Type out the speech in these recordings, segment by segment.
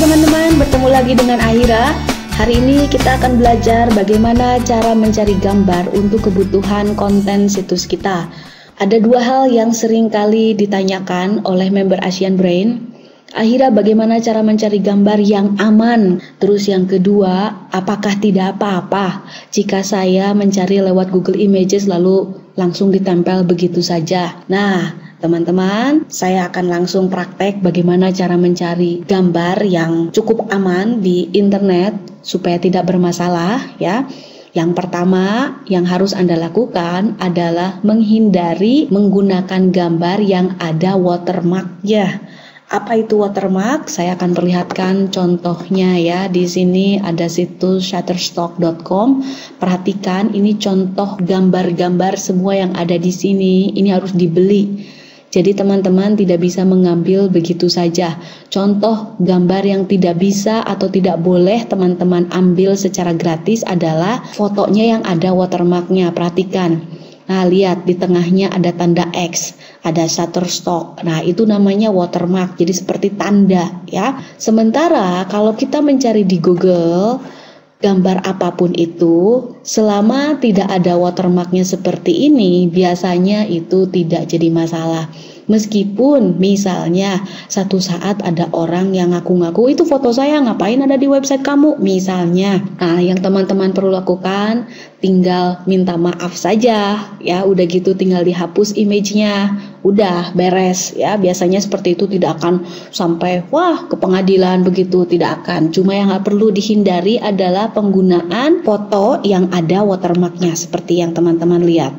teman-teman, bertemu lagi dengan Ahira. Hari ini kita akan belajar bagaimana cara mencari gambar untuk kebutuhan konten situs kita. Ada dua hal yang sering kali ditanyakan oleh member Asian Brain. Ahira, bagaimana cara mencari gambar yang aman? Terus yang kedua, apakah tidak apa-apa jika saya mencari lewat Google Images lalu langsung ditempel begitu saja? Nah, teman-teman, saya akan langsung praktek bagaimana cara mencari gambar yang cukup aman di internet supaya tidak bermasalah ya. Yang pertama yang harus Anda lakukan adalah menghindari menggunakan gambar yang ada watermark-nya. Apa itu watermark? Saya akan perlihatkan contohnya ya. Di sini ada situs shutterstock.com. Perhatikan, ini contoh gambar-gambar semua yang ada di sini. Ini harus dibeli. Jadi teman-teman tidak bisa mengambil begitu saja. Contoh gambar yang tidak bisa atau tidak boleh teman-teman ambil secara gratis adalah fotonya yang ada watermarknya. Perhatikan. Nah, lihat di tengahnya ada tanda X, ada Shutterstock. Nah, itu namanya watermark. Jadi seperti tanda ya. Sementara kalau kita mencari di Google gambar apapun itu, selama tidak ada watermarknya seperti ini, biasanya itu tidak jadi masalah. Meskipun misalnya satu saat ada orang yang ngaku-ngaku itu foto saya, ngapain ada di website kamu misalnya. Nah, yang teman-teman perlu lakukan tinggal minta maaf saja ya, udah gitu tinggal dihapus image-nya, udah beres ya. Biasanya seperti itu, tidak akan sampai ke pengadilan begitu, tidak akan. Cuma yang nggak perlu dihindari adalah penggunaan foto yang ada watermarknya seperti yang teman-teman lihat.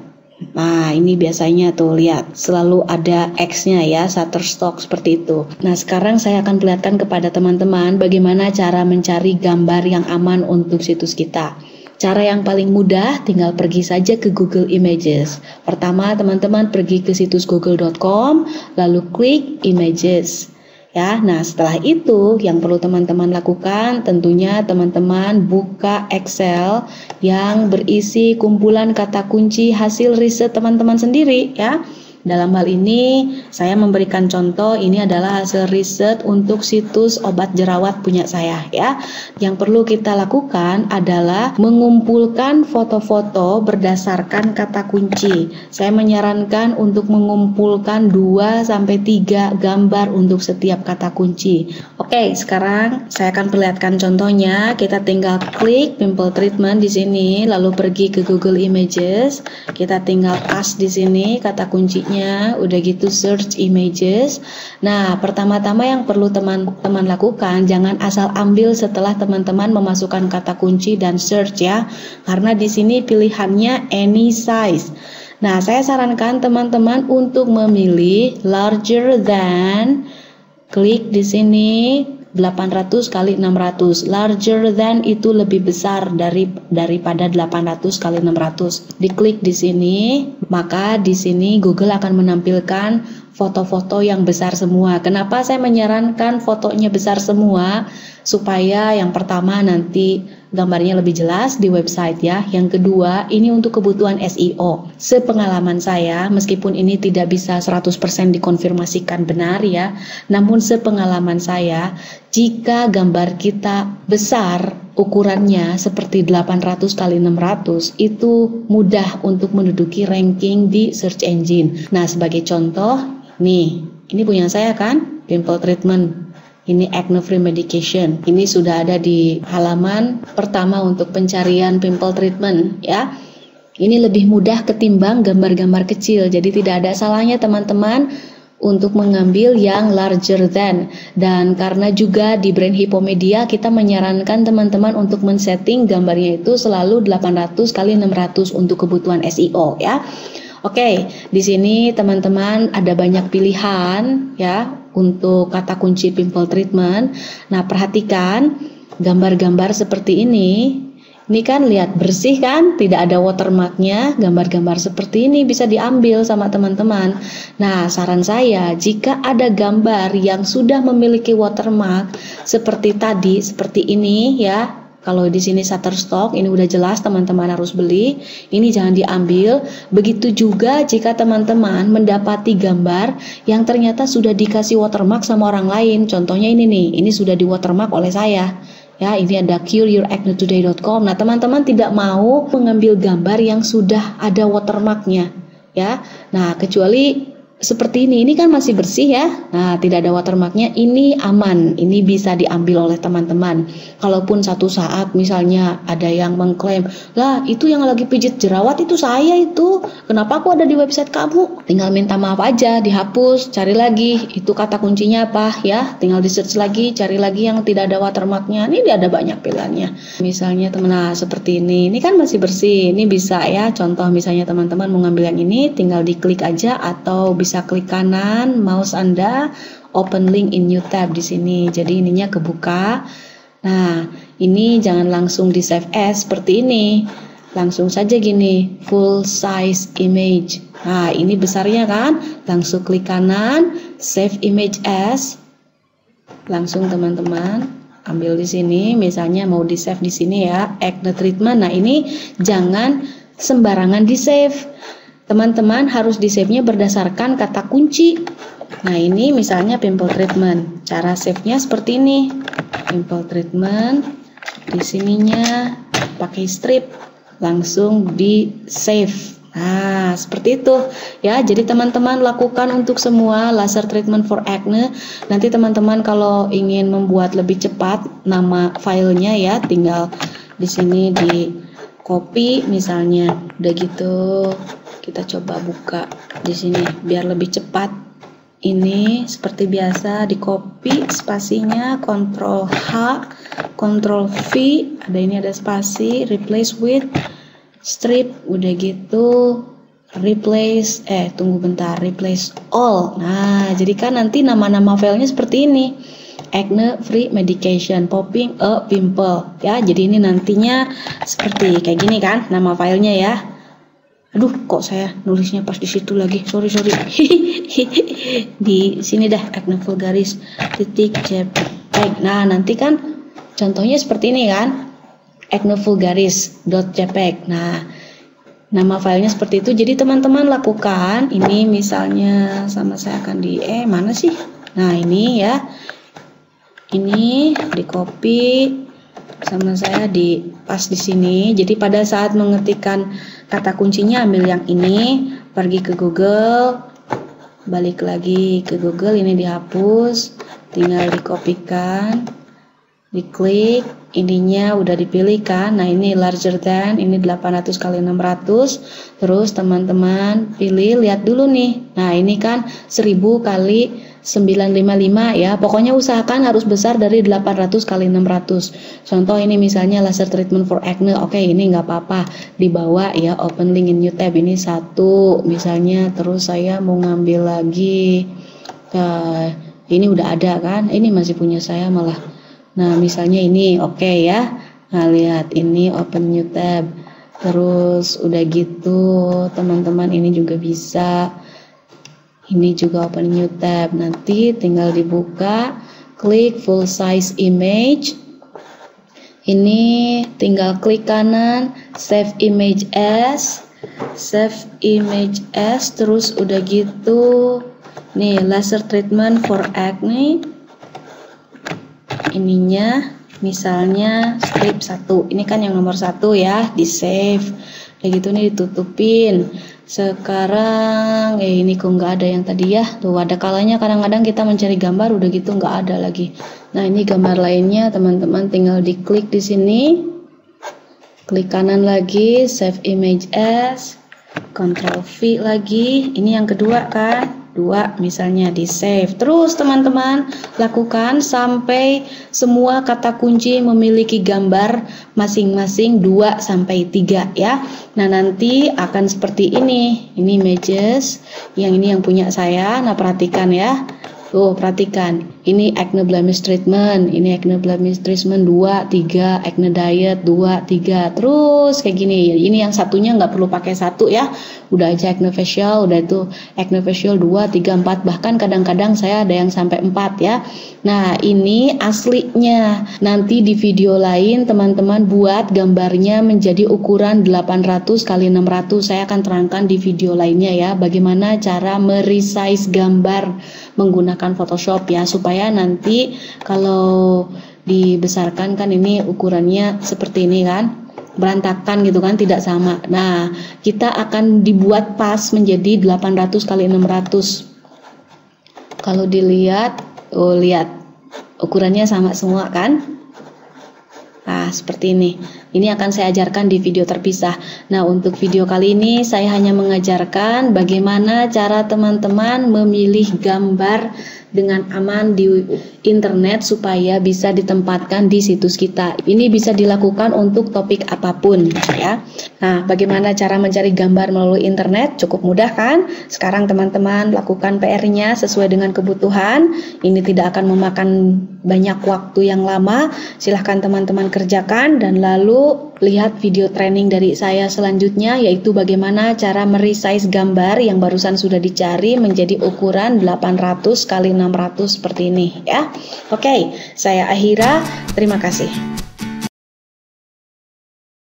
Nah, ini biasanya tuh lihat selalu ada X-nya ya, Shutterstock seperti itu. Nah, sekarang saya akan perlihatkan kepada teman-teman bagaimana cara mencari gambar yang aman untuk situs kita. Cara yang paling mudah tinggal pergi saja ke Google Images. Pertama, teman-teman pergi ke situs google.com lalu klik Images. Ya, nah setelah itu yang perlu teman-teman lakukan tentunya teman-teman buka Excel yang berisi kumpulan kata kunci hasil riset teman-teman sendiri ya. Dalam hal ini saya memberikan contoh, ini adalah hasil riset untuk situs obat jerawat punya saya ya. Yang perlu kita lakukan adalah mengumpulkan foto-foto berdasarkan kata kunci. Saya menyarankan untuk mengumpulkan 2-3 gambar untuk setiap kata kunci. Oke, sekarang saya akan perlihatkan contohnya. Kita tinggal klik pimple treatment di sini, lalu pergi ke Google Images. Kita tinggal paste di sini kata kuncinya. Udah gitu search images. Nah, pertama-tama yang perlu teman-teman lakukan, jangan asal ambil setelah teman-teman memasukkan kata kunci dan search ya, karena di sini pilihannya any size. Nah, saya sarankan teman-teman untuk memilih larger than, klik di sini 800 kali 600. Larger than itu lebih besar daripada 800 kali 600. Diklik di sini, maka di sini Google akan menampilkan foto-foto yang besar semua. Kenapa saya menyarankan fotonya besar semua? Supaya yang pertama nanti gambarnya lebih jelas di website ya. Yang kedua, ini untuk kebutuhan SEO. Sepengalaman saya, meskipun ini tidak bisa 100% dikonfirmasikan benar ya, namun sepengalaman saya, jika gambar kita besar ukurannya seperti 800 kali 600, itu mudah untuk menduduki ranking di search engine. Nah, sebagai contoh, nih, ini punya saya kan, pimple treatment. Ini acne free medication. Ini sudah ada di halaman pertama untuk pencarian pimple treatment ya. Ini lebih mudah ketimbang gambar-gambar kecil. Jadi tidak ada salahnya teman-teman untuk mengambil yang larger than. Dan karena juga di Brain Hipomedia kita menyarankan teman-teman untuk men-setting gambarnya itu selalu 800 kali 600 untuk kebutuhan SEO ya. Oke, di sini teman-teman ada banyak pilihan ya untuk kata kunci pimple treatment. Nah, perhatikan gambar-gambar seperti ini. Ini kan lihat bersih kan, tidak ada watermarknya. Gambar-gambar seperti ini bisa diambil sama teman-teman. Nah, saran saya jika ada gambar yang sudah memiliki watermark seperti tadi, seperti ini ya. Kalau di sini Shutterstock, ini udah jelas teman-teman harus beli. Ini jangan diambil. Begitu juga jika teman-teman mendapati gambar yang ternyata sudah dikasih watermark sama orang lain. Contohnya ini nih, ini sudah di watermark oleh saya. Ya, ini ada cureyouracnetoday.com. Nah, teman-teman tidak mau mengambil gambar yang sudah ada watermarknya, ya. Nah, kecuali seperti ini kan masih bersih ya. Nah, tidak ada watermarknya, ini aman, ini bisa diambil oleh teman-teman. Kalaupun satu saat misalnya ada yang mengklaim, lah itu yang lagi pijit jerawat itu saya itu, kenapa aku ada di website kamu? Tinggal minta maaf aja, dihapus, cari lagi, itu kata kuncinya apa ya, tinggal di search lagi, cari lagi yang tidak ada watermarknya. Ini ada banyak pilihannya. Misalnya teman, seperti ini kan masih bersih, ini bisa ya. Contoh misalnya teman-teman mau ngambil yang ini, tinggal diklik aja atau bisa klik kanan mouse Anda, open link in new tab di sini. Jadi ininya kebuka. Nah, ini jangan langsung di save as seperti ini. Langsung saja gini, full size image. Nah, ini besarnya kan? Langsung klik kanan, save image as. Langsung teman-teman ambil di sini, misalnya mau di save di sini ya, acne treatment. Nah, ini jangan sembarangan di save. Teman-teman harus di save-nya berdasarkan kata kunci. Nah, ini misalnya pimple treatment. Cara save-nya seperti ini. Pimple treatment. Di sininya pakai strip. Langsung di save. Nah, seperti itu ya. Jadi teman-teman lakukan untuk semua laser treatment for acne. Nanti teman-teman kalau ingin membuat lebih cepat nama filenya ya, tinggal di sini di copy misalnya. Udah gitu kita coba buka di sini biar lebih cepat. Ini seperti biasa di copy spasinya, Ctrl H, Ctrl V, ada ini ada spasi, replace with strip, udah gitu replace replace all. Nah, jadi kan nanti nama-nama filenya seperti ini. Acne free medication popping a pimple ya. Jadi ini nantinya seperti kayak gini kan nama filenya ya. Aduh, kok saya nulisnya pas di situ lagi. Sorry. Di sini dah acne vulgaris .jpeg. Nah, nanti kan contohnya seperti ini kan. acne vulgaris.jpeg. Nah, nama filenya seperti itu. Jadi teman-teman lakukan ini misalnya sama saya akan di mana sih? Nah, ini ya. Ini di copy sama saya di pas di sini. Jadi pada saat mengetikkan kata kuncinya ambil yang ini, pergi ke Google, balik lagi ke Google, ini dihapus, tinggal dikopikan, diklik, ininya udah dipilih kan. Nah, ini larger than, ini 800 kali 600. Terus teman-teman pilih, lihat dulu nih. Nah, ini kan 1000 kali 955 ya. Pokoknya usahakan harus besar dari 800 kali 600. Contoh ini misalnya laser treatment for acne. Oke, ini nggak apa-apa. Dibawa ya, open link in new tab. Ini satu misalnya. Terus saya mau ngambil lagi. Ini udah ada kan? Ini masih punya saya malah. Nah, misalnya ini oke ya. Nah, lihat ini open new tab. Terus udah gitu, teman-teman ini juga bisa. Ini juga open new tab. Nanti tinggal dibuka, klik full size image. Ini tinggal klik kanan, save image as. Terus udah gitu. Nih, laser treatment for acne. Ininya misalnya strip 1. Ini kan yang nomor 1 ya, di save. Kayak gitu nih ditutupin. Sekarang ini kok nggak ada yang tadi ya. Tuh ada kalanya kadang-kadang kita mencari gambar udah gitu nggak ada lagi. Nah, ini gambar lainnya teman-teman tinggal diklik di sini. Klik kanan lagi, save image as, Ctrl V lagi. Ini yang kedua kan? 2 misalnya di save. Terus teman-teman lakukan sampai semua kata kunci memiliki gambar masing-masing 2 sampai 3 ya. Nah, nanti akan seperti ini. Ini images, yang ini yang punya saya. Nah, perhatikan ya. Tuh, perhatikan. Ini acne blemish treatment, ini acne blemish treatment 2, 3, acne diet 2, 3. Terus kayak gini. Ini yang satunya nggak perlu pakai satu ya. Udah aja acne facial, udah itu acne facial 2, 3, 4. Bahkan kadang-kadang saya ada yang sampai 4 ya. Nah, ini aslinya. Nanti di video lain teman-teman buat gambarnya menjadi ukuran 800 x 600. Saya akan terangkan di video lainnya ya, bagaimana cara meresize gambar menggunakan Photoshop ya, supaya nanti kalau dibesarkan kan ini ukurannya seperti ini kan, berantakan gitu kan, tidak sama. Nah, kita akan dibuat pas menjadi 800 x 600. Kalau dilihat, oh lihat ukurannya sama semua kan. Nah, seperti ini. Ini akan saya ajarkan di video terpisah. Nah, untuk video kali ini saya hanya mengajarkan bagaimana cara teman-teman memilih gambar dengan aman di internet supaya bisa ditempatkan di situs kita. Ini bisa dilakukan untuk topik apapun ya. Nah, bagaimana cara mencari gambar melalui internet? Cukup mudah kan? Sekarang teman-teman lakukan PR-nya sesuai dengan kebutuhan. Ini tidak akan memakan banyak waktu yang lama. Silahkan teman-teman kerjakan dan lalu lihat video training dari saya selanjutnya, yaitu bagaimana cara meresize gambar yang barusan sudah dicari menjadi ukuran 800 x 600 seperti ini ya. Oke, saya Ahira, terima kasih.